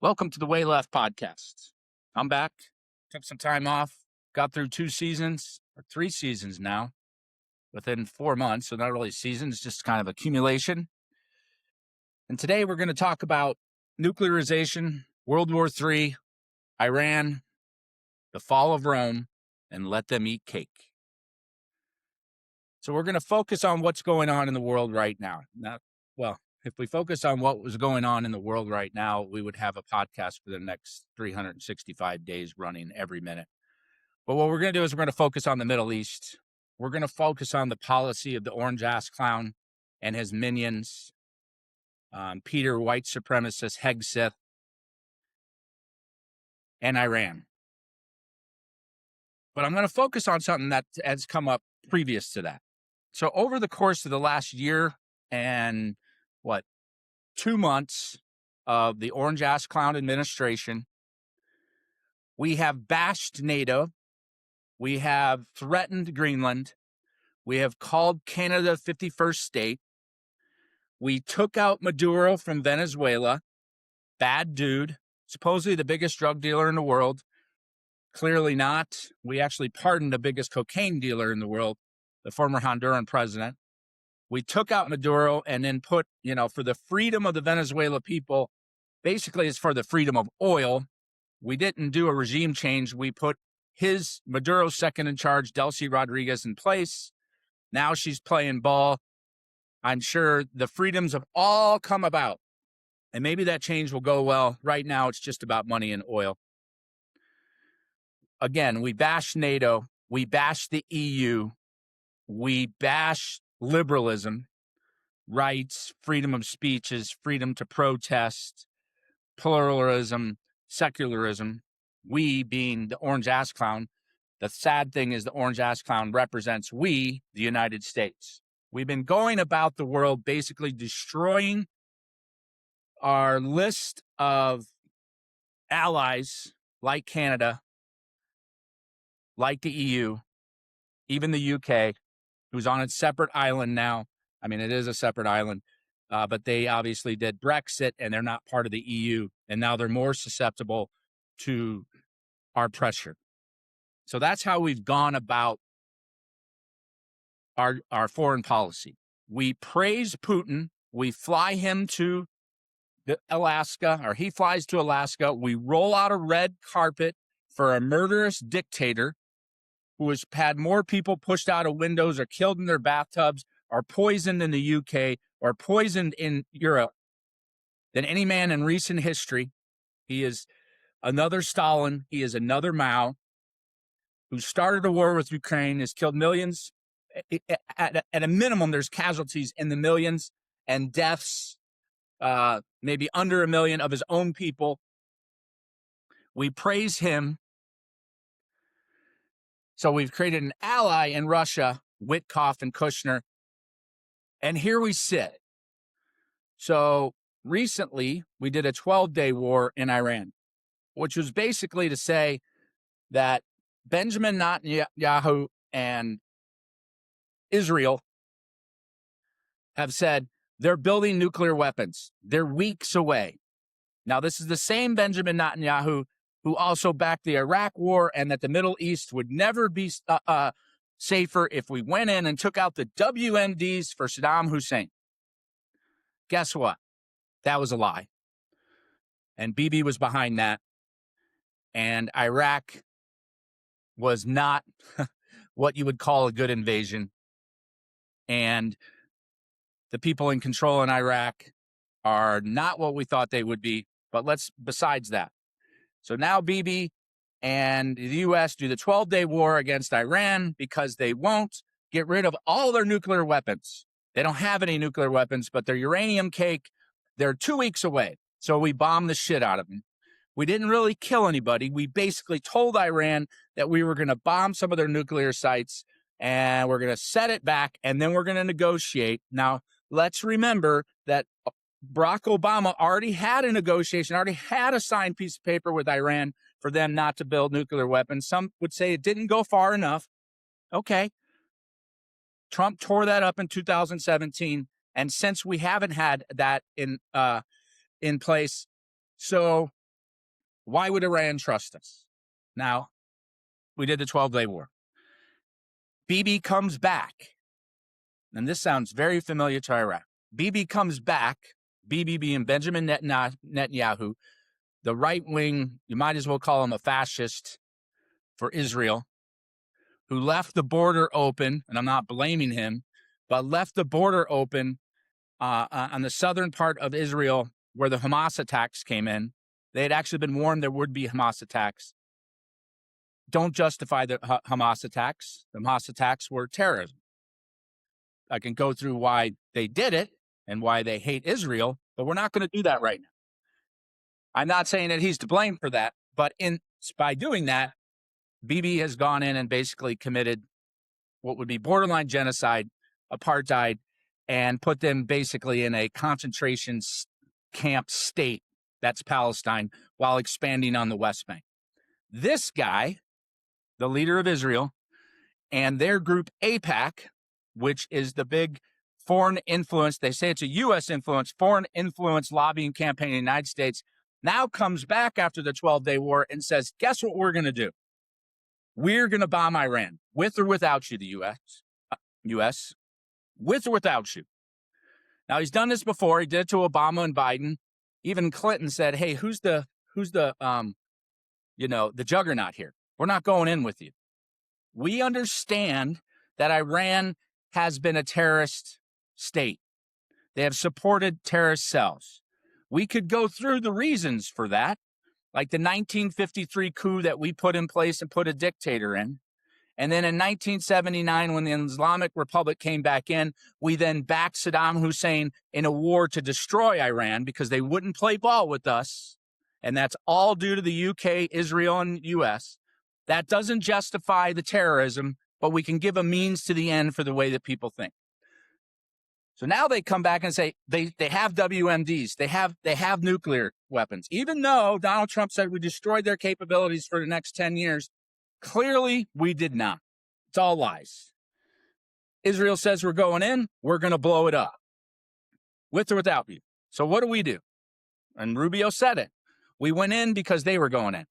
Welcome to the Way Left podcast. I'm back. Took some time off. Got through 2 seasons or 3 seasons now within 4 months. So not really seasons, just kind of accumulation. And today we're going to talk about nuclearization, World War III, Iran, the fall of Rome, and let them eat cake. So we're going to focus on what's going on in the world right now. If we focus on what was going on in the world right now, we would have a podcast for the next 365 days running every minute. But what we're going to do is we're going to focus on the Middle East. We're going to focus on the policy of the orange-ass clown and his minions, Peter, white supremacist, Hegseth, and Iran. But I'm going to focus on something that has come up previous to that. So over the course of the last year and 2 months of the orange-ass clown administration, we have bashed NATO. We have threatened Greenland. We have called Canada 51st state. We took out Maduro from Venezuela. Bad dude. Supposedly the biggest drug dealer in the world. Clearly not. We actually pardoned the biggest cocaine dealer in the world, the former Honduran president. We took out Maduro and then put, for the freedom of the Venezuela people, basically it's for the freedom of oil. We didn't do a regime change. We put Maduro's second in charge, Delcy Rodriguez, in place. Now she's playing ball. I'm sure the freedoms have all come about. And maybe that change will go well. Right now, it's just about money and oil. Again, we bash NATO. We bash the EU. We bash liberalism, rights, freedom of speeches, freedom to protest, pluralism, secularism. We being the orange-ass clown. The sad thing is the orange-ass clown represents we, the United States. We've been going about the world basically destroying our list of allies like Canada, like the EU, even the UK, who's on a separate island now. I mean, it is a separate island, but they obviously did Brexit and they're not part of the EU. And now they're more susceptible to our pressure. So that's how we've gone about our foreign policy. We praise Putin. We fly him to Alaska, or he flies to Alaska. We roll out a red carpet for a murderous dictator who has had more people pushed out of windows or killed in their bathtubs or poisoned in the UK or poisoned in Europe than any man in recent history. He is another Stalin. He is another Mao who started a war with Ukraine, has killed millions. At a minimum, there's casualties in the millions and deaths, maybe under 1 million of his own people. We praise him. So we've created an ally in Russia, Witkoff and Kushner. And here we sit. So recently, we did a 12-day war in Iran, which was basically to say that Benjamin Netanyahu and Israel have said they're building nuclear weapons. They're weeks away. Now, this is the same Benjamin Netanyahu who also backed the Iraq war and that the Middle East would never be safer if we went in and took out the WMDs for Saddam Hussein. Guess what? That was a lie. And Bibi was behind that. And Iraq was not what you would call a good invasion. And the people in control in Iraq are not what we thought they would be. But besides that. So now Bibi and the U.S. do the 12-day war against Iran because they won't get rid of all their nuclear weapons. They don't have any nuclear weapons, but their uranium cake, they're 2 weeks away. So we bombed the shit out of them. We didn't really kill anybody. We basically told Iran that we were going to bomb some of their nuclear sites and we're going to set it back and then we're going to negotiate. Now, let's remember that Barack Obama already had a negotiation, already had a signed piece of paper with Iran for them not to build nuclear weapons. Some would say it didn't go far enough. Okay. Trump tore that up in 2017. And since we haven't had that in place, so Why would Iran trust us? Now, we did the 12-day war. Bibi comes back, and this sounds very familiar to Iraq. Bibi comes back, Bibi being Benjamin Netanyahu, the right wing, you might as well call him a fascist for Israel, who left the border open, and I'm not blaming him, but left the border open on the southern part of Israel where the Hamas attacks came in. They had actually been warned there would be Hamas attacks. Don't justify the Hamas attacks. The Hamas attacks were terrorism. I can go through why they did it and why they hate Israel, but we're not going to do that right now. I'm not saying that he's to blame for that, but by doing that, Bibi has gone in and basically committed what would be borderline genocide, apartheid, and put them basically in a concentration camp state, that's Palestine, while expanding on the West Bank. This guy, the leader of Israel, and their group AIPAC, which is the big foreign influence, they say it's a U.S. influence, foreign influence lobbying campaign in the United States, now comes back after the 12-day war and says, guess what we're going to do? We're going to bomb Iran, with or without you, the U.S., with or without you. Now, he's done this before. He did it to Obama and Biden. Even Clinton said, hey, who's the juggernaut here? We're not going in with you. We understand that Iran has been a terrorist state. They have supported terrorist cells. We could go through the reasons for that, like the 1953 coup that we put in place and put a dictator in. And then in 1979, when the Islamic Republic came back in, we then backed Saddam Hussein in a war to destroy Iran because they wouldn't play ball with us. And that's all due to the UK, Israel, and US. That doesn't justify the terrorism, but we can give a means to the end for the way that people think. So now they come back and say they have WMDs, they have nuclear weapons. Even though Donald Trump said we destroyed their capabilities for the next 10 years, clearly we did not. It's all lies. Israel says we're going in, we're going to blow it up, with or without you. So what do? And Rubio said it. We went in because they were going in.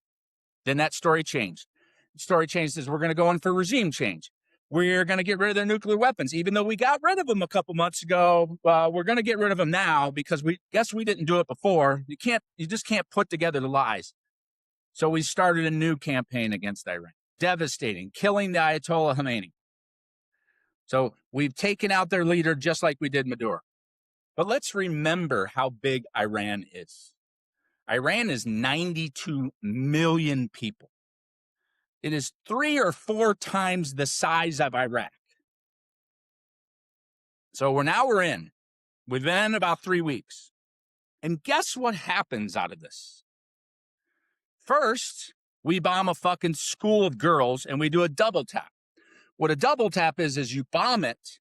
Then that story changed. The story changed as we're going to go in for regime change. We're going to get rid of their nuclear weapons. Even though we got rid of them a couple months ago, we're going to get rid of them now because we didn't do it before. You just can't put together the lies. So we started a new campaign against Iran. Devastating, killing the Ayatollah Khomeini. So we've taken out their leader just like we did Maduro. But let's remember how big Iran is. Iran is 92 million people. It is 3 or 4 times the size of Iraq. So we're in. We've been in about 3 weeks. And guess what happens out of this? First, we bomb a fucking school of girls and we do a double tap. What a double tap is you bomb it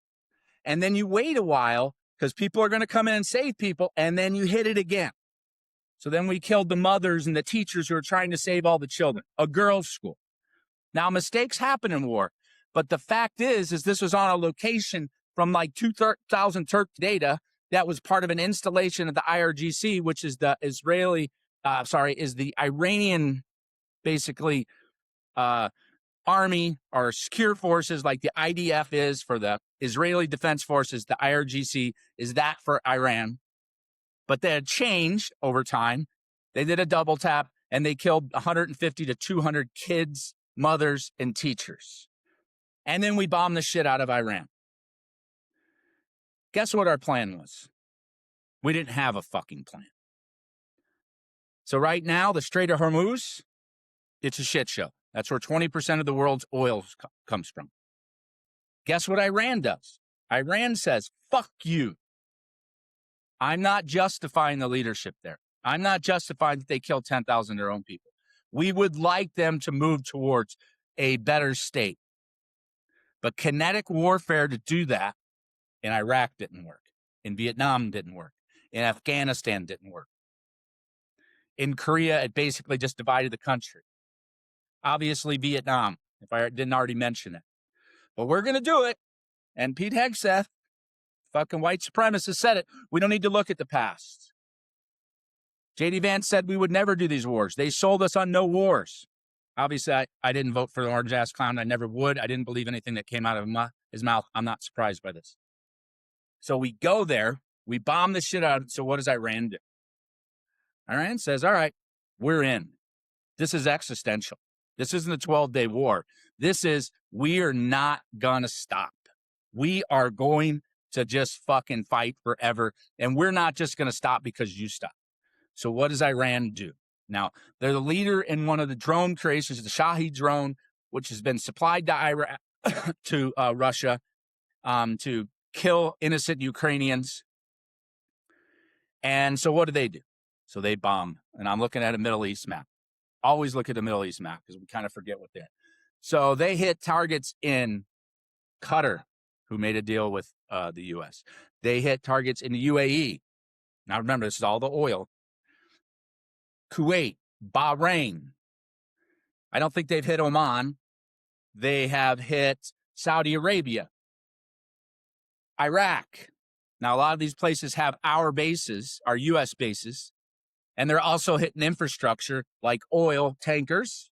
and then you wait a while because people are going to come in and save people and then you hit it again. So then we killed the mothers and the teachers who are trying to save all the children. A girls' school. Now, mistakes happen in war, but the fact is this was on a location from like 2000 Turk data that was part of an installation of the IRGC, which is the the Iranian, basically, army or secure forces like the IDF is for the Israeli Defense Forces. The IRGC is that for Iran. But they had changed over time. They did a double tap and they killed 150 to 200 kids, mothers, and teachers. And then we bombed the shit out of Iran. Guess what our plan was? We didn't have a fucking plan. So right now, the Strait of Hormuz, it's a shit show. That's where 20% of the world's oil comes from. Guess what Iran does? Iran says, fuck you. I'm not justifying the leadership there. I'm not justifying that they killed 10,000 of their own people. We would like them to move towards a better state. But kinetic warfare to do that in Iraq didn't work. In Vietnam didn't work. In Afghanistan didn't work. In Korea, it basically just divided the country. Obviously, Vietnam, if I didn't already mention it. But we're going to do it. And Pete Hegseth, fucking white supremacist, said it. We don't need to look at the past. J.D. Vance said we would never do these wars. They sold us on no wars. Obviously, I didn't vote for the orange-ass clown. I never would. I didn't believe anything that came out of his mouth. I'm not surprised by this. So we go there. We bomb the shit out. So what does Iran do? Iran says, all right, we're in. This is existential. This isn't a 12-day war. This is, we are not going to stop. We are going to just fucking fight forever. And we're not just going to stop because you stop. So what does Iran do? Now, they're the leader in one of the drone creations, the Shahed drone, which has been supplied to to Russia to kill innocent Ukrainians. And so what do? So they bomb. And I'm looking at a Middle East map. Always look at the Middle East map because we kind of forget what they're. So they hit targets in Qatar, who made a deal with the U.S. They hit targets in the UAE. Now remember, this is all the oil. Kuwait, Bahrain. I don't think they've hit Oman. They have hit Saudi Arabia, Iraq. Now, a lot of these places have our bases, our U.S. bases, and they're also hitting infrastructure like oil tankers.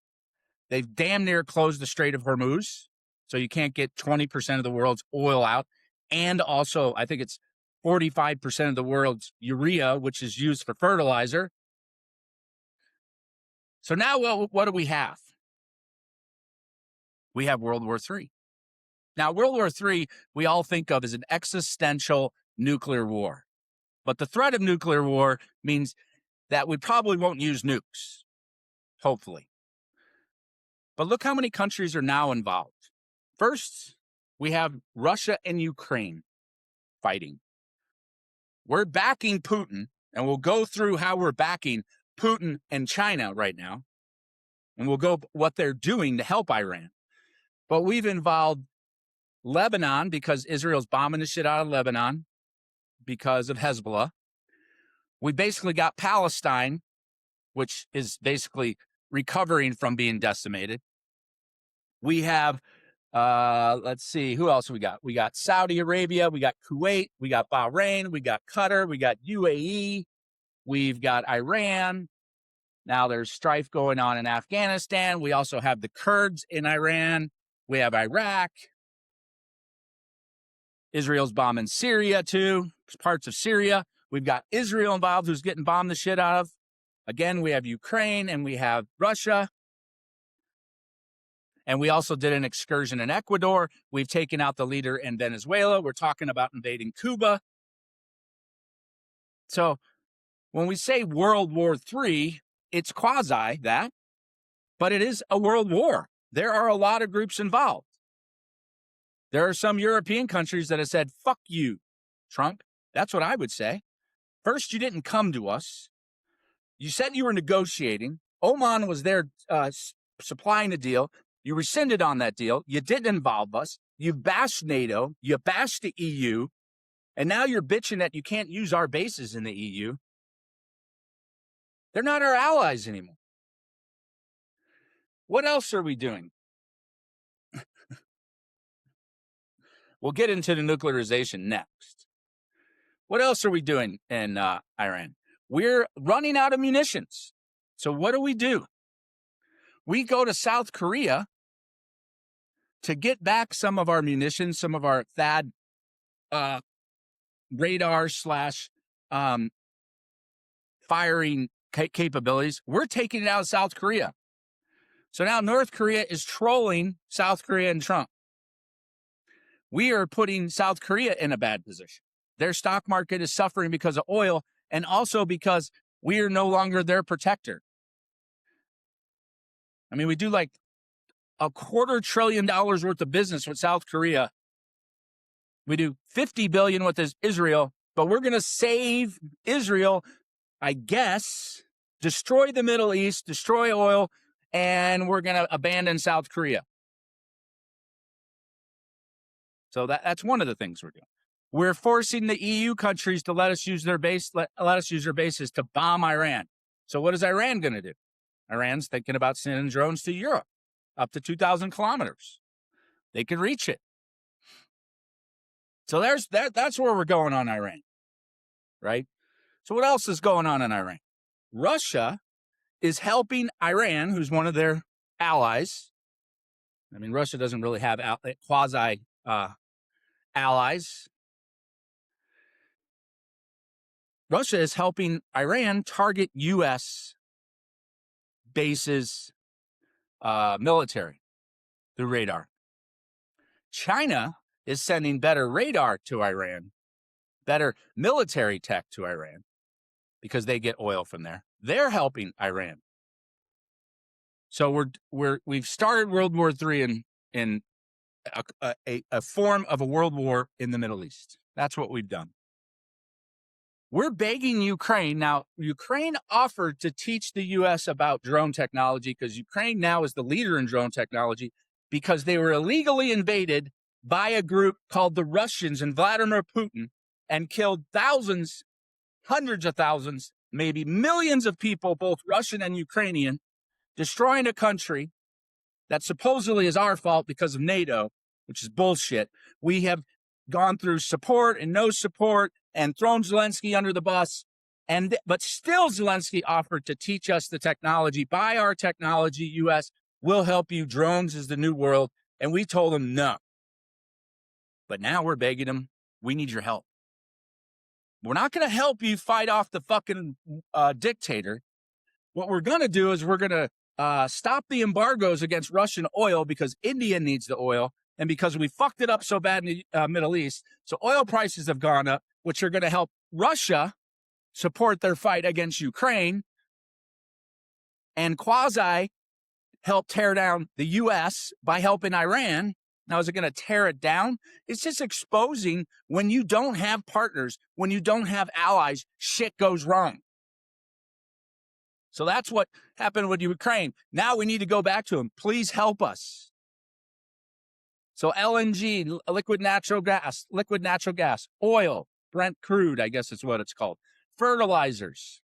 They've damn near closed the Strait of Hormuz, so you can't get 20% of the world's oil out. And also, I think it's 45% of the world's urea, which is used for fertilizer. So now what do we have? We have World War III. Now, World War III, we all think of as an existential nuclear war. But the threat of nuclear war means that we probably won't use nukes, hopefully. But look how many countries are now involved. First, we have Russia and Ukraine fighting. We're backing Putin, and we'll go through how we're backing Putin and China right now, and we'll go what they're doing to help Iran. But we've involved Lebanon because Israel's bombing the shit out of Lebanon because of Hezbollah. We basically got Palestine, which is basically recovering from being decimated. We have, let's see, who else we got? We got Saudi Arabia, we got Kuwait, we got Bahrain, we got Qatar, we got UAE, we've got Iran. Now there's strife going on in Afghanistan. We also have the Kurds in Iran. We have Iraq. Israel's bombing Syria, too. Parts of Syria. We've got Israel involved, who's getting bombed the shit out of. Again, we have Ukraine and we have Russia. And we also did an excursion in Ecuador. We've taken out the leader in Venezuela. We're talking about invading Cuba. So when we say World War III, it's quasi that, but it is a world war. There are a lot of groups involved. There are some European countries that have said, fuck you, Trump. That's what I would say. First, you didn't come to us. You said you were negotiating. Oman was there supplying a deal. You rescinded on that deal. You didn't involve us. You bashed NATO. You bashed the EU. And now you're bitching that you can't use our bases in the EU. They're not our allies anymore. What else are we doing? We'll get into the nuclearization next. What else are we doing in Iran? We're running out of munitions. So what do? We go to South Korea to get back some of our munitions, some of our THAAD radar / firing capabilities. We're taking it out of South Korea. So now North Korea is trolling South Korea and Trump. We are putting South Korea in a bad position. Their stock market is suffering because of oil and also because we are no longer their protector. I mean, we do like $250 billion worth of business with South Korea. We do $50 billion with Israel, but we're going to save Israel, I guess, destroy the Middle East, destroy oil, and we're going to abandon South Korea. So that's one of the things we're doing. We're forcing the EU countries to let us use their bases to bomb Iran. So what is Iran going to do? Iran's thinking about sending drones to Europe, up to 2,000 kilometers. They can reach it. So that's where we're going on Iran, right? So what else is going on in Iran? Russia is helping Iran, who's one of their allies. I mean, Russia doesn't really have quasi allies. Russia is helping Iran target U.S. bases, military through radar. China is sending better radar to Iran, better military tech to Iran, because they get oil from there. They're helping Iran. So we've started World War III in a form of a world war in the Middle East. That's what we've done. We're begging Ukraine. Now, Ukraine offered to teach the U.S. about drone technology, because Ukraine now is the leader in drone technology, because they were illegally invaded by a group called the Russians and Vladimir Putin, and killed thousands, hundreds of thousands, maybe millions of people, both Russian and Ukrainian, destroying a country that supposedly is our fault because of NATO, which is bullshit. We have gone through support and no support and thrown Zelensky under the bus, but still Zelensky offered to teach us the technology. Buy our technology, U.S. We'll help you. Drones is the new world. And we told him no. But now we're begging him, we need your help. We're not going to help you fight off the fucking dictator. What we're going to do is we're going to stop the embargoes against Russian oil, because India needs the oil, and because we fucked it up so bad in the Middle East. So oil prices have gone up, which are going to help Russia support their fight against Ukraine, and quasi help tear down the U.S. by helping Iran. Now, is it going to tear it down? It's just exposing when you don't have partners, when you don't have allies, shit goes wrong. So that's what happened with Ukraine. Now we need to go back to them. Please help us. So LNG, liquid natural gas, oil, Brent crude, I guess is what it's called, fertilizers.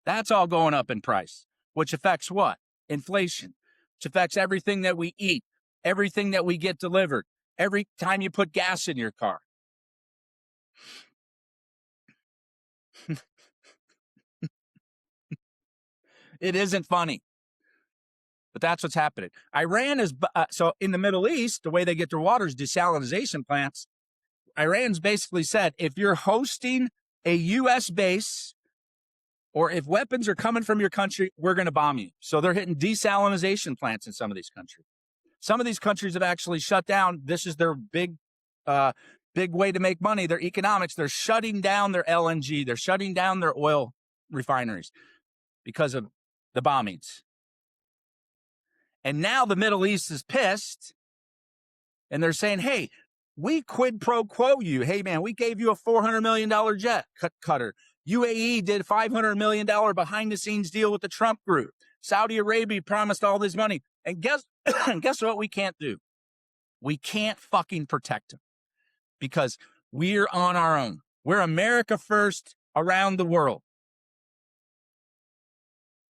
That's all going up in price, which affects what? Inflation, which affects everything that we eat, everything that we get delivered, every time you put gas in your car. It isn't funny, but that's what's happening. Iran is, so in the Middle East, the way they get their water is desalination plants. Iran's basically said, if you're hosting a U.S. base, or if weapons are coming from your country, we're going to bomb you. So they're hitting desalination plants in some of these countries. Some of these countries have actually shut down. This is their big way to make money, their economics. They're shutting down their LNG. They're shutting down their oil refineries because of the bombings. And now the Middle East is pissed, and they're saying, hey, we quid pro quo you. Hey, man, we gave you a $400 million jet cutter. UAE did $500 million behind-the-scenes deal with the Trump group. Saudi Arabia promised all this money. And guess what we can't do? We can't fucking protect them, because we're on our own. We're America first around the world.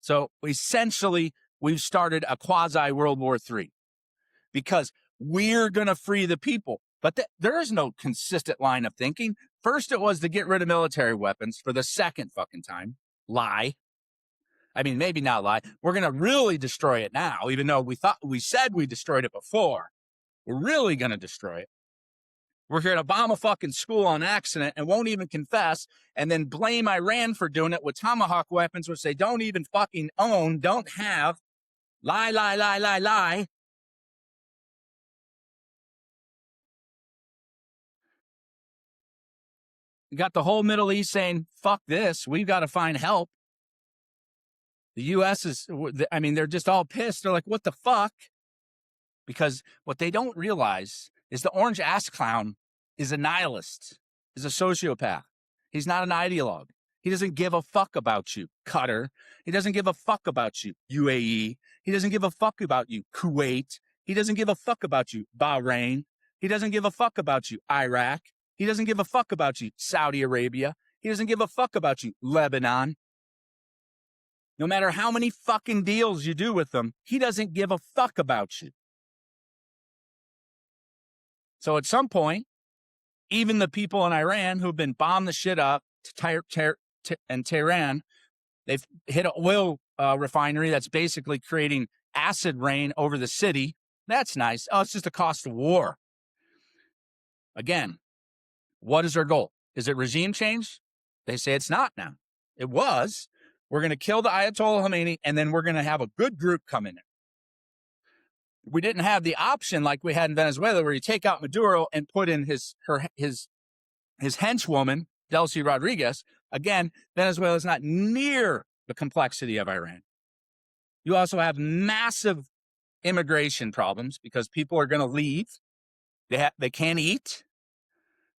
So essentially, we've started a quasi-World War III, because we're going to free the people. But there is no consistent line of thinking. First, it was to get rid of military weapons for the second fucking time. Lie. I mean, maybe not lie. We're going to really destroy it now, even though we said we destroyed it before. We're really going to destroy it. We're going to bomb a fucking school on accident and won't even confess, and then blame Iran for doing it with Tomahawk weapons, which they don't even fucking own, don't have. Lie, lie, lie, lie, lie. You got the whole Middle East saying, fuck this, we've got to find help. The U.S. is, I mean, they're just all pissed. They're like, what the fuck? Because what they don't realize is the orange ass clown is a nihilist, is a sociopath. He's not an ideologue. He doesn't give a fuck about you, Qatar. He doesn't give a fuck about you, UAE. He doesn't give a fuck about you, Kuwait. He doesn't give a fuck about you, Bahrain. He doesn't give a fuck about you, Iraq. He doesn't give a fuck about you, Saudi Arabia. He doesn't give a fuck about you, Lebanon. No matter how many fucking deals you do with them, he doesn't give a fuck about you. So at some point, even the people in Iran who've been bombed the shit up to Tehran, They've hit an oil refinery that's basically creating acid rain over the city. That's nice. Oh, it's just the cost of war. Again, what is their goal? Is it regime change? They say it's not now. It was. We're going to kill the Ayatollah Khomeini, and then we're going to have a good group come in. We didn't have the option like we had in Venezuela, where you take out Maduro and put in his henchwoman, Delcy Rodriguez. Again, Venezuela is not near the complexity of Iran. You also have massive immigration problems because people are going to leave. They can't eat.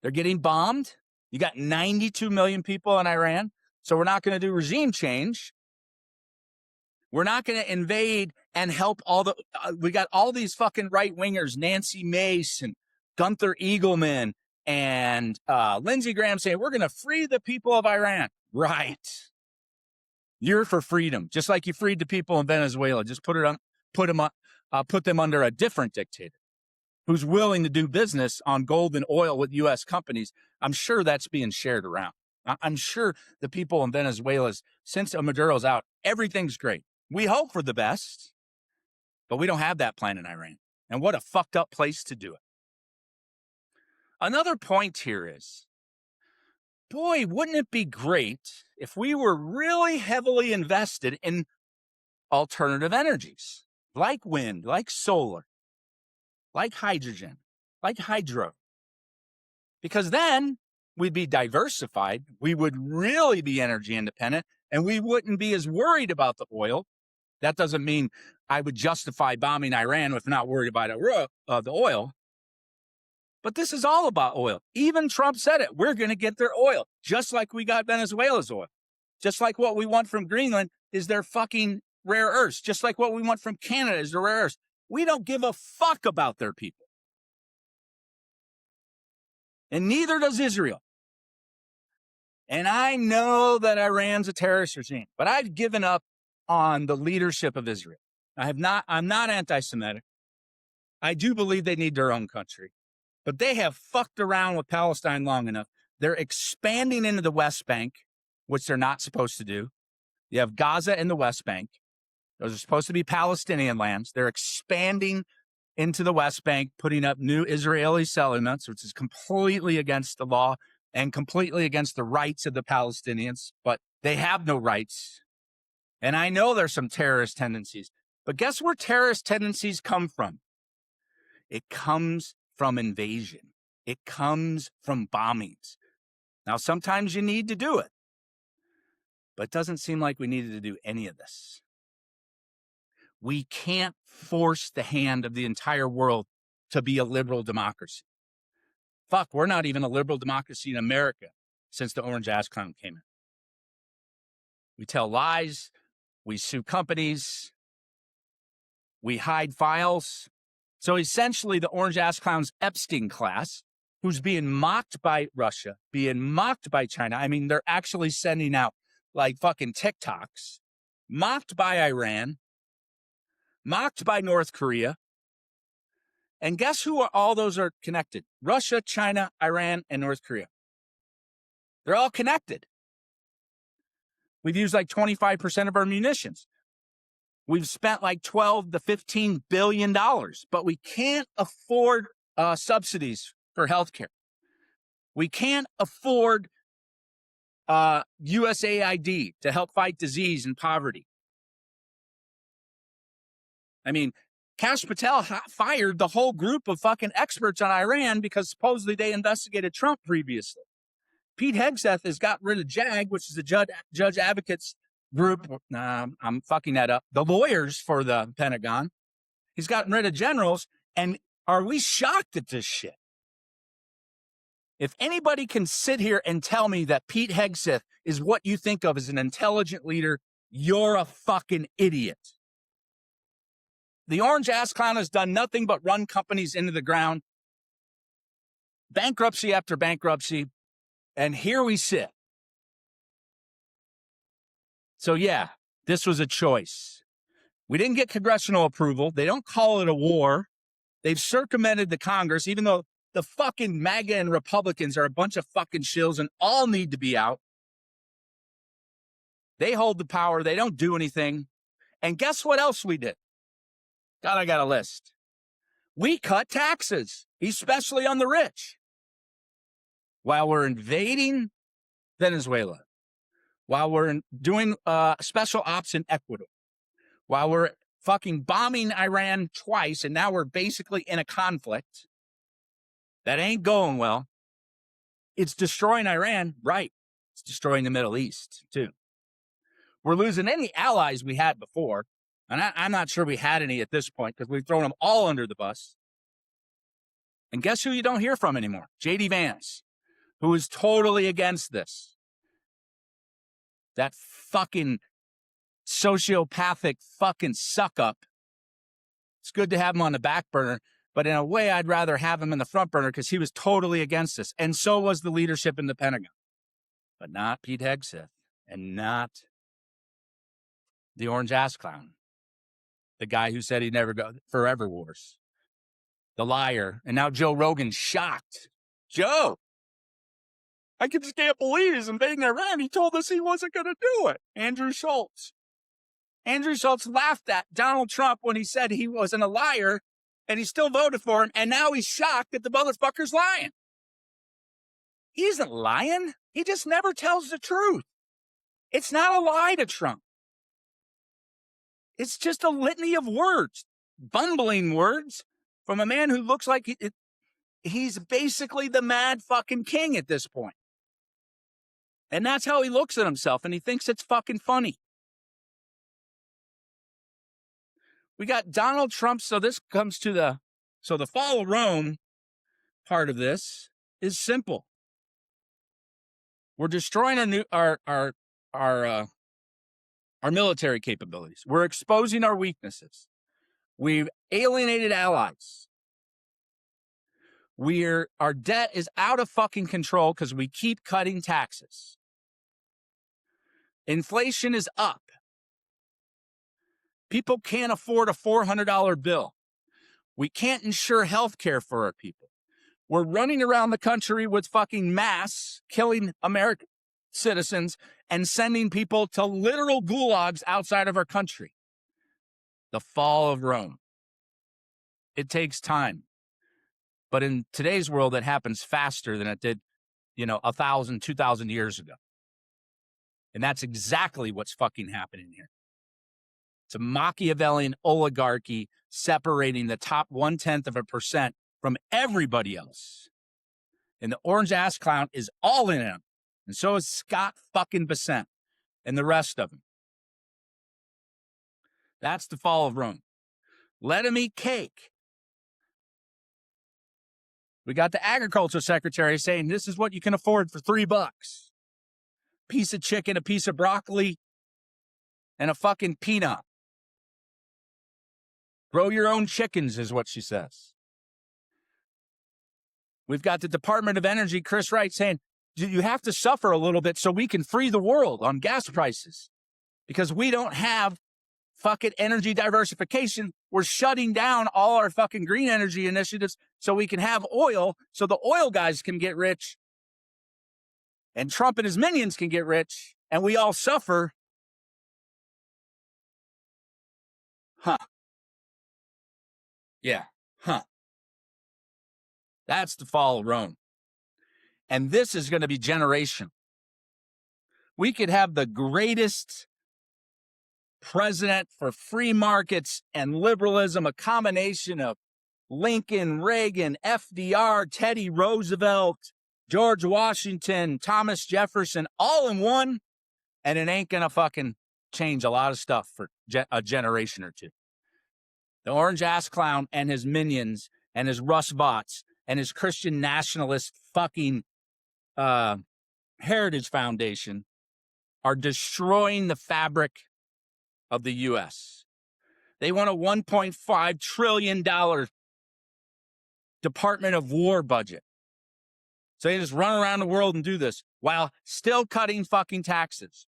They're getting bombed. You got 92 million people in Iran. So we're not going to do regime change. We're not going to invade and help all the, we got all these fucking right wingers, Nancy Mace and Gunther Eagleman and Lindsey Graham saying, we're going to free the people of Iran. Right. You're for freedom, just like you freed the people in Venezuela. Just put them under a different dictator who's willing to do business on gold and oil with U.S. companies. I'm sure that's being shared around. I'm sure the people in Venezuela, since Maduro's out, everything's great. We hope for the best, but we don't have that plan in Iran. And what a fucked up place to do it. Another point here is, boy, wouldn't it be great if we were really heavily invested in alternative energies, like wind, like solar, like hydrogen, like hydro. Because then we'd be diversified, we would really be energy independent, and we wouldn't be as worried about the oil. That doesn't mean I would justify bombing Iran if not worried about the oil. But this is all about oil. Even Trump said it. We're going to get their oil, just like we got Venezuela's oil. Just like what we want from Greenland is their fucking rare earths. Just like what we want from Canada is the rare earths. We don't give a fuck about their people. And neither does Israel. And I know that Iran's a terrorist regime, but I've given up on the leadership of Israel. I'm not anti-Semitic. I do believe they need their own country. But they have fucked around with Palestine long enough. They're expanding into the West Bank, which they're not supposed to do. You have Gaza and the West Bank. Those are supposed to be Palestinian lands. They're expanding into the West Bank, putting up new Israeli settlements, which is completely against the law and completely against the rights of the Palestinians. But they have no rights. And I know there's some terrorist tendencies. But guess where terrorist tendencies come from? It comes from invasion. It comes from bombings. Now, sometimes you need to do it, but it doesn't seem like we needed to do any of this. We can't force the hand of the entire world to be a liberal democracy. Fuck, we're not even a liberal democracy in America since the orange ass clown came in. We tell lies, we sue companies, we hide files. So essentially, the orange ass clown's Epstein class, who's being mocked by Russia, being mocked by China. I mean, they're actually sending out like fucking TikToks, mocked by Iran, mocked by North Korea. And guess who all those are connected? Russia, China, Iran, and North Korea. They're all connected. We've used like 25% of our munitions. We've spent like $12 to $15 billion, but we can't afford subsidies for healthcare. We can't afford USAID to help fight disease and poverty. I mean, Kash Patel fired the whole group of fucking experts on Iran because supposedly they investigated Trump previously. Pete Hegseth has got rid of JAG, which is the Judge Advocates Group. I'm fucking that up. The lawyers for the Pentagon. He's gotten rid of generals. And are we shocked at this shit? If anybody can sit here and tell me that Pete Hegseth is what you think of as an intelligent leader, you're a fucking idiot. The orange ass clown has done nothing but run companies into the ground. Bankruptcy after bankruptcy. And here we sit. So yeah, this was a choice. We didn't get congressional approval. They don't call it a war. They've circumvented the Congress, even though the fucking MAGA and Republicans are a bunch of fucking shills and all need to be out. They hold the power. They don't do anything. And guess what else we did? God, I got a list. We cut taxes, especially on the rich. While we're invading Venezuela, while we're doing special ops in Ecuador, while we're fucking bombing Iran twice, and now we're basically in a conflict that ain't going well. It's destroying Iran, right? It's destroying the Middle East, too. We're losing any allies we had before, and I'm not sure we had any at this point because we've thrown them all under the bus. And guess who you don't hear from anymore? J.D. Vance, who is totally against this. That fucking sociopathic fucking suck-up. It's good to have him on the back burner, but in a way, I'd rather have him in the front burner because he was totally against this. And so was the leadership in the Pentagon. But not Pete Hegseth and not the orange ass clown. The guy who said he'd never go forever wars. The liar. And now Joe Rogan's shocked. Joe, I just can't believe he's invading Iran. He told us he wasn't going to do it. Andrew Schultz. Andrew Schultz laughed at Donald Trump when he said he wasn't a liar, and he still voted for him, and now he's shocked that the motherfucker's lying. He isn't lying. He just never tells the truth. It's not a lie to Trump. It's just a litany of words, bumbling words from a man who looks like he's basically the mad fucking king at this point. And that's how he looks at himself, and he thinks it's fucking funny. We got Donald Trump, so this comes to the fall of Rome part of this is simple. We're destroying our military capabilities. We're exposing our weaknesses. We've alienated allies. Our debt is out of fucking control because we keep cutting taxes. Inflation is up. People can't afford a $400 bill. We can't insure health care for our people. We're running around the country with fucking masks, killing American citizens and sending people to literal gulags outside of our country. The fall of Rome. It takes time. But in today's world, it happens faster than it did, 1,000, 2,000 years ago. And that's exactly what's fucking happening here. It's a Machiavellian oligarchy separating the top 0.1% from everybody else. And the orange ass clown is all in him. And so is Scott fucking Bessent and the rest of them. That's the fall of Rome. Let him eat cake. We got the agriculture secretary saying this is what you can afford for $3. Piece of chicken, a piece of broccoli, and a fucking peanut. Grow your own chickens is what she says. We've got the Department of Energy, Chris Wright, saying you have to suffer a little bit so we can free the world on gas prices because we don't have fucking energy diversification. We're shutting down all our fucking green energy initiatives so we can have oil so the oil guys can get rich and Trump and his minions can get rich and we all suffer. Huh. Yeah. Huh. That's the fall of Rome. And this is going to be generational. We could have the greatest president for free markets and liberalism, a combination of Lincoln, Reagan, FDR, Teddy Roosevelt, George Washington, Thomas Jefferson, all in one, and it ain't going to fucking change a lot of stuff for a generation or two. The orange ass clown and his minions and his Russ bots and his Christian nationalist fucking Heritage Foundation are destroying the fabric of the U.S. They want a $1.5 trillion Department of War budget. So they just run around the world and do this while still cutting fucking taxes.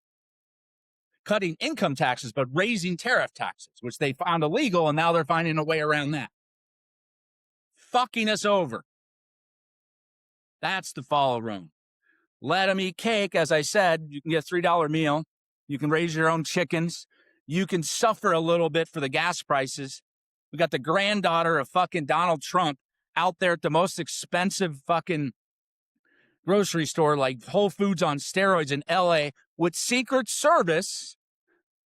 Cutting income taxes, but raising tariff taxes, which they found illegal, and now they're finding a way around that. Fucking us over. That's the fall of Rome. Let them eat cake. As I said, you can get a $3 meal. You can raise your own chickens. You can suffer a little bit for the gas prices. We got the granddaughter of fucking Donald Trump out there at the most expensive fucking grocery store like Whole Foods on steroids in LA with Secret Service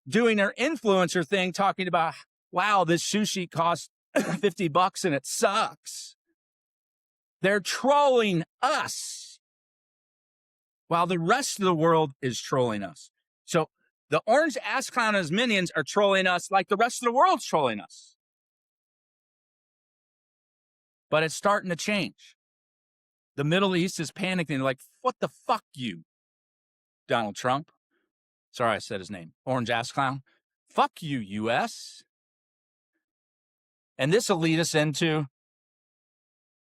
doing their influencer thing, talking about, wow, this sushi costs $50 and it sucks. They're trolling us while the rest of the world is trolling us. So the orange ass clown and his minions are trolling us like the rest of the world's trolling us. But it's starting to change. The Middle East is panicking. They're like, what the fuck, you, Donald Trump? Sorry, I said his name. Orange ass clown. Fuck you, U.S. And this will lead us into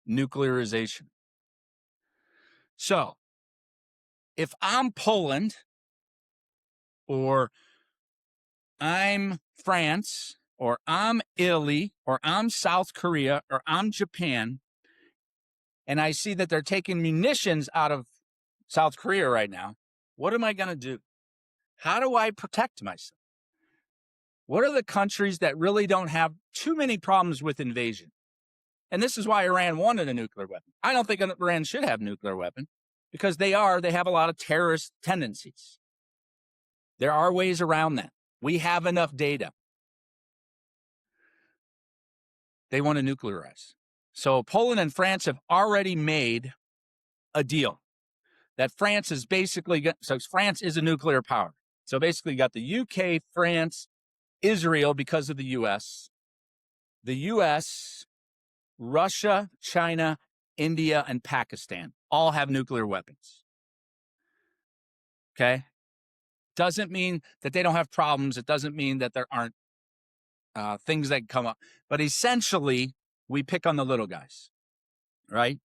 nuclearization. So, if I'm Poland, or I'm France, or I'm Italy, or I'm South Korea, or I'm Japan, and I see that they're taking munitions out of South Korea right now, what am I going to do? How do I protect myself? What are the countries that really don't have too many problems with invasion? And this is why Iran wanted a nuclear weapon. I don't think Iran should have a nuclear weapon because they have a lot of terrorist tendencies. There are ways around that. We have enough data. They want to nuclearize. So Poland and France have already made a deal that France is basically, so France is a nuclear power. So basically you got the UK, France, Israel because of the US, Russia, China, India, and Pakistan all have nuclear weapons. Okay? Doesn't mean that they don't have problems. It doesn't mean that there aren't things that come up. But essentially, we pick on the little guys, right?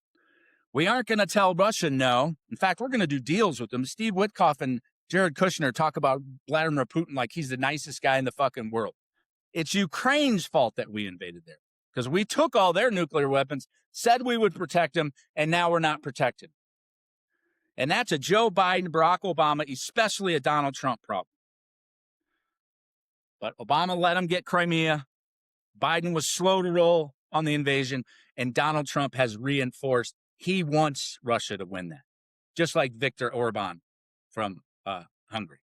We aren't going to tell Russia no. In fact, we're going to do deals with them. Steve Witkoff and Jared Kushner talk about Vladimir Putin like he's the nicest guy in the fucking world. It's Ukraine's fault that we invaded there because we took all their nuclear weapons, said we would protect them, and now we're not protected. And that's a Joe Biden, Barack Obama, especially a Donald Trump problem. But Obama let him get Crimea. Biden was slow to roll on the invasion, and Donald Trump has reinforced he wants Russia to win that, just like Viktor Orban from Hungary.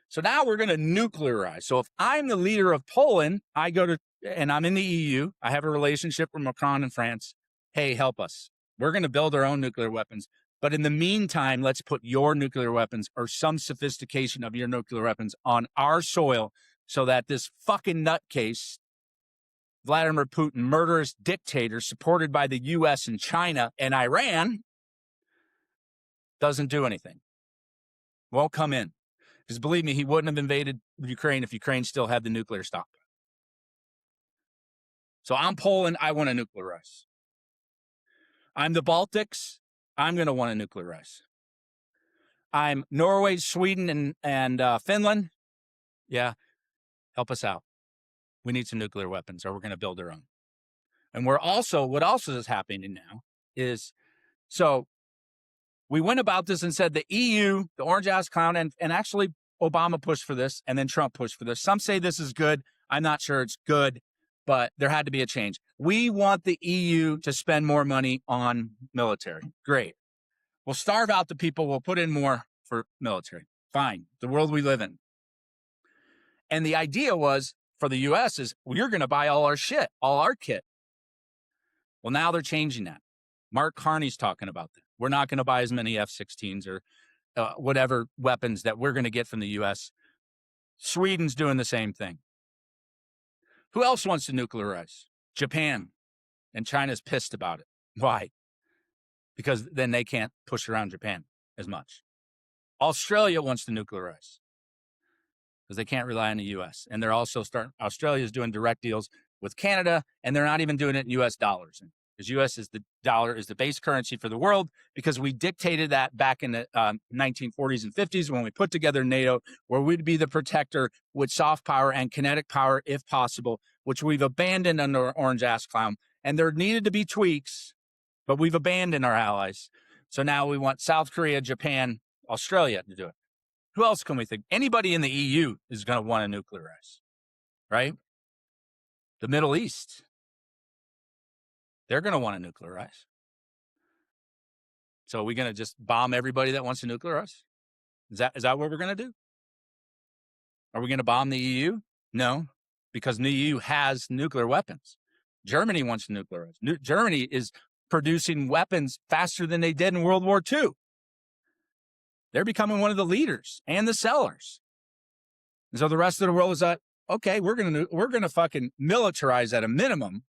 So now we're going to nuclearize. So if I'm the leader of Poland, I go to, and I'm in the EU, I have a relationship with Macron and France. Hey, help us. We're going to build our own nuclear weapons. But in the meantime, let's put your nuclear weapons or some sophistication of your nuclear weapons on our soil so that this fucking nutcase, Vladimir Putin, murderous dictator supported by the U.S. and China and Iran, doesn't do anything. Won't come in. Because believe me, he wouldn't have invaded Ukraine if Ukraine still had the nuclear stock. So I'm Poland, I want to nuclearize. I'm the Baltics, I'm going to want to nuclearize. I'm Norway, Sweden, and Finland. Yeah, help us out. We need some nuclear weapons or we're going to build our own. And what also is happening now is, so we went about this and said the EU, the orange ass clown, and actually Obama pushed for this and then Trump pushed for this. Some say this is good. I'm not sure it's good, but there had to be a change. We want the EU to spend more money on military. Great. We'll starve out the people. We'll put in more for military. Fine. The world we live in. And the idea was for the U.S. is, well, you're going to buy all our shit, all our kit. Well, now they're changing that. Mark Carney's talking about that. We're not going to buy as many F-16s or whatever weapons that we're going to get from the U.S. Sweden's doing the same thing. Who else wants to nuclearize? Japan. And China's pissed about it. Why? Because then they can't push around Japan as much. Australia wants to nuclearize because they can't rely on the U.S. And they're also Australia's doing direct deals with Canada, and they're not even doing it in U.S. dollars. Because U.S. is the dollar is the base currency for the world because we dictated that back in the 1940s and 50s when we put together NATO, where we'd be the protector with soft power and kinetic power if possible, which we've abandoned under Orange Ass Clown. And there needed to be tweaks, but we've abandoned our allies. So now we want South Korea, Japan, Australia to do it. Who else can we think? Anybody in the EU is going to want to nuclearize, right? The Middle East, they're going to want to nuclearize. So are we going to just bomb everybody that wants to nuclearize? Is that what we're going to do? Are we going to bomb the EU? No, because the EU has nuclear weapons. Germany wants to nuclearize. Germany is producing weapons faster than they did in World War II. They're becoming one of the leaders and the sellers. And so the rest of the world is like, okay, we're gonna fucking militarize at a minimum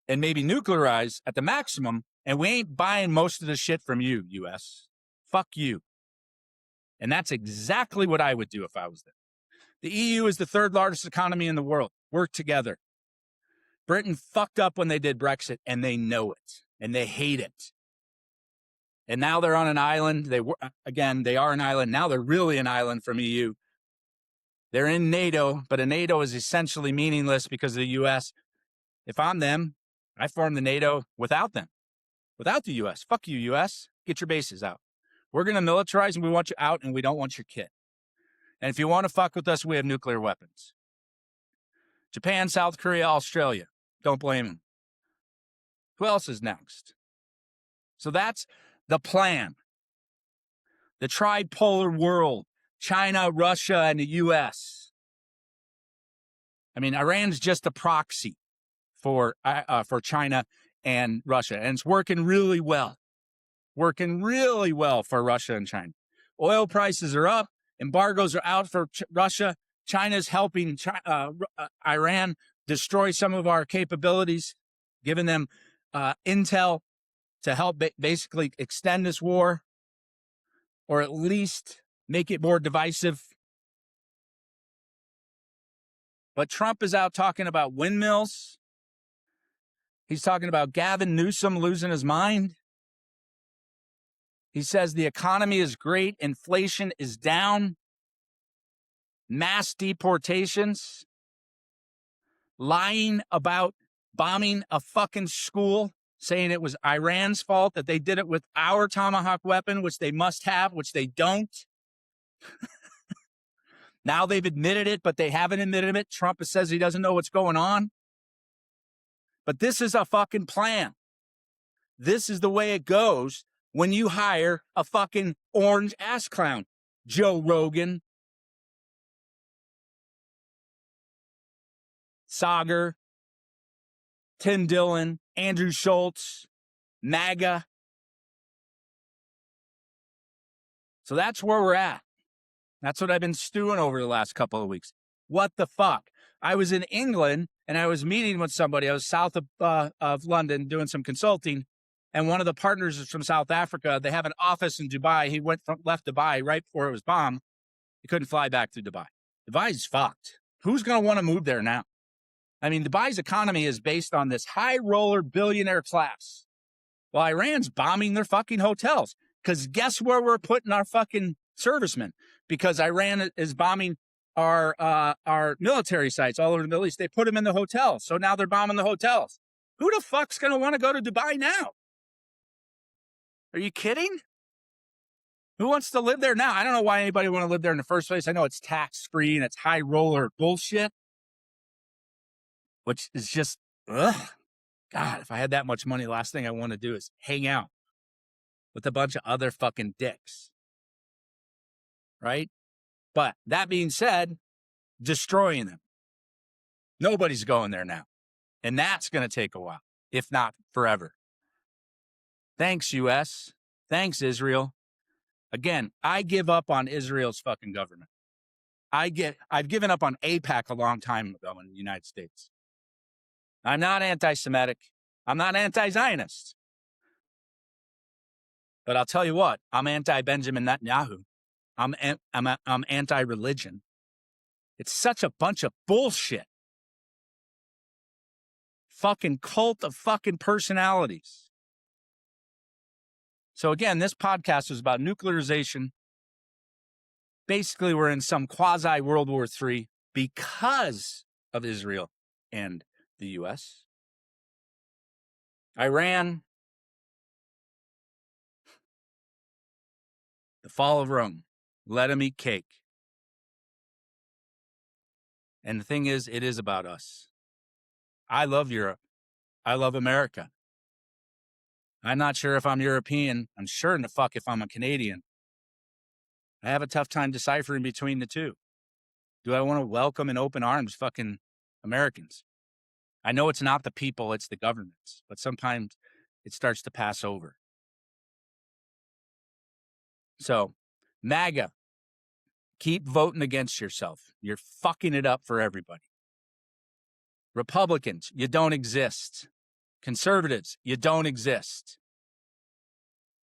and maybe nuclearize at the maximum, and we ain't buying most of the shit from you, US. Fuck you. And that's exactly what I would do if I was there. The EU is the third largest economy in the world. Work together. Britain fucked up when they did Brexit, and they know it, and they hate it. And now they're on an island. They are an island. Now they're really an island from EU. They're in NATO, but a NATO is essentially meaningless because of the U.S. If I'm them, I form the NATO without them, without the U.S. Fuck you, U.S. Get your bases out. We're going to militarize, and we want you out, and we don't want your kit. And if you want to fuck with us, we have nuclear weapons. Japan, South Korea, Australia. Don't blame them. Who else is next? So that's the plan. The tripolar world. China, Russia, and the U.S. I mean, Iran's just a proxy for China and Russia, and it's working really well. Working really well for Russia and China. Oil prices are up. Embargoes are out for Russia. China's helping Iran destroy some of our capabilities, giving them intel to help basically extend this war, or at least make it more divisive. But Trump is out talking about windmills. He's talking about Gavin Newsom losing his mind. He says the economy is great, inflation is down, mass deportations, lying about bombing a fucking school, saying it was Iran's fault, that they did it with our Tomahawk weapon, which they must have, which they don't. Now they've admitted it, but they haven't admitted it. Trump says he doesn't know what's going on. But this is a fucking plan. This is the way it goes when you hire a fucking orange ass clown. Joe Rogan, Sager, Tim Dillon, Andrew Schultz, MAGA. So that's where we're at. That's what I've been stewing over the last couple of weeks. What the fuck? I was in England and I was meeting with somebody. I was south of London doing some consulting, and one of the partners is from South Africa. They have an office in Dubai. He left Dubai right before it was bombed. He couldn't fly back to Dubai. Dubai's fucked. Who's going to want to move there now? I mean, Dubai's economy is based on this high roller billionaire class. Well, Iran's bombing their fucking hotels. Because guess where we're putting our fucking servicemen? Because Iran is bombing our military sites all over the Middle East. They put them in the hotels. So now they're bombing the hotels. Who the fuck's going to want to go to Dubai now? Are you kidding? Who wants to live there now? I don't know why anybody would want to live there in the first place. I know it's tax-free and it's high roller bullshit, which is just, ugh. God, if I had that much money, the last thing I want to do is hang out with a bunch of other fucking dicks. Right? But that being said, destroying them. Nobody's going there now. And that's going to take a while, if not forever. Thanks, U.S. Thanks, Israel. Again, I give up on Israel's fucking government. I've given up on AIPAC a long time ago in the United States. I'm not anti-Semitic. I'm not anti-Zionist. But I'll tell you what, I'm anti-Benjamin Netanyahu. I'm anti-religion. It's such a bunch of bullshit. Fucking cult of fucking personalities. So again, this podcast was about nuclearization. Basically, we're in some quasi-World War III because of Israel and the U.S. Iran, the fall of Rome. Let them eat cake. And the thing is, it is about us. I love Europe. I love America. I'm not sure if I'm European. I'm sure in the fuck if I'm a Canadian. I have a tough time deciphering between the two. Do I want to welcome in open arms fucking Americans? I know it's not the people, it's the governments, but sometimes it starts to pass over. So, MAGA, keep voting against yourself. You're fucking it up for everybody. Republicans, you don't exist. Conservatives, you don't exist.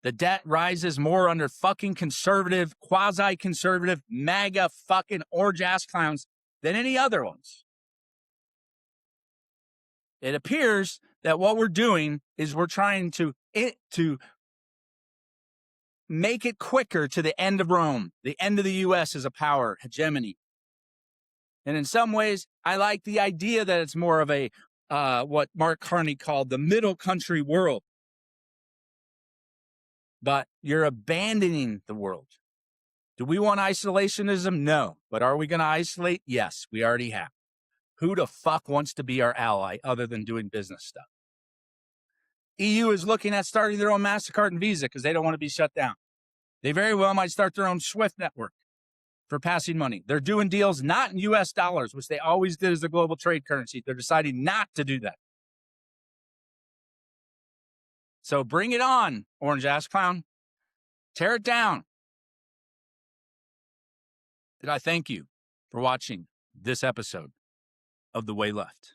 The debt rises more under fucking conservative, quasi-conservative, MAGA fucking orange-ass clowns than any other ones. It appears that what we're doing is we're trying to make it quicker to the end of Rome, the end of the U.S. as a power hegemony. And in some ways, I like the idea that it's more of a, what Mark Carney called the middle country world. But you're abandoning the world. Do we want isolationism? No. But are we going to isolate? Yes, we already have. Who the fuck wants to be our ally other than doing business stuff? EU is looking at starting their own MasterCard and Visa because they don't want to be shut down. They very well might start their own SWIFT network for passing money. They're doing deals not in U.S. dollars, which they always did as the global trade currency. They're deciding not to do that. So bring it on, orange-ass clown. Tear it down. And I thank you for watching this episode of The Way Left.